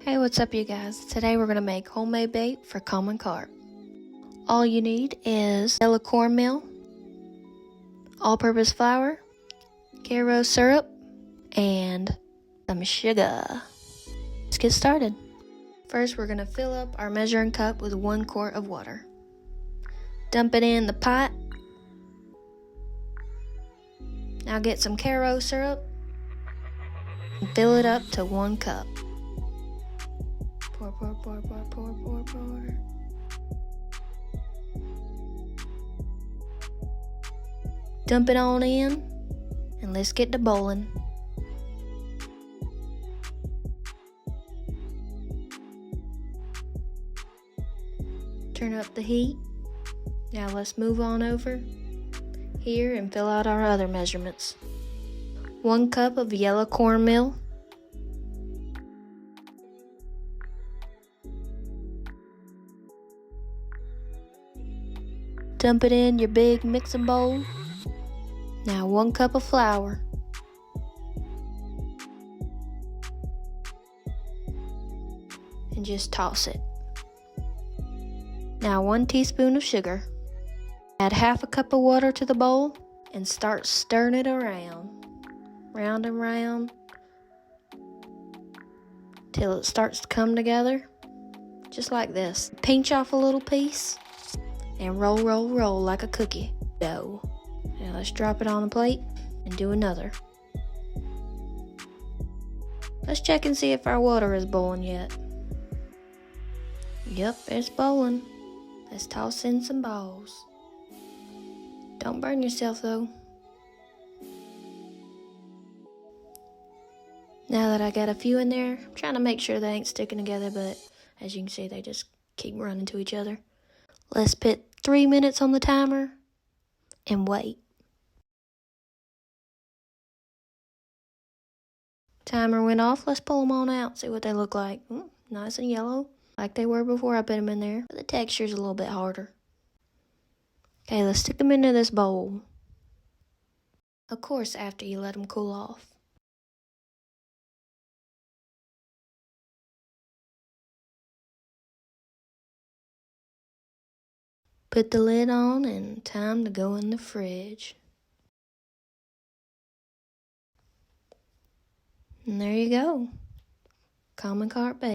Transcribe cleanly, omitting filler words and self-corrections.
Hey, what's up you guys? Today we're going to make homemade bait for common carp. All you need is yellow cornmeal, all-purpose flour, Karo syrup, and some sugar. Let's get started. First, we're going to fill up our measuring cup with 1 quart of water. Dump it in the pot. Now get some Karo syrup and fill it up to 1 cup. Pour, pour, pour, pour, pour, pour, pour. Dump it on in, and let's get to boiling. Turn up the heat. Now let's move on over here and fill out our other measurements. 1 cup of yellow cornmeal. Dump it in your big mixing bowl. Now 1 cup of flour. And just toss it. Now 1 teaspoon of sugar. Add half a cup of water to the bowl and start stirring it around. Round and round. Till it starts to come together. Just like this. Pinch off a little piece. And roll, roll, roll like a cookie dough. Now let's drop it on a plate and do another. Let's check and see if our water is boiling yet. Yep, it's boiling. Let's toss in some balls. Don't burn yourself though. Now that I got a few in there, I'm trying to make sure they ain't sticking together, but as you can see, they just keep running to each other. Let's put 3 minutes on the timer and wait. Timer went off. Let's pull them on out, see what they look like. Nice and yellow, like they were before I put them in there, but the texture's a little bit harder. Okay, let's stick them into this bowl. Of course, after you let them cool off. Put the lid on and time to go in the fridge. And there you go. Common carp bait.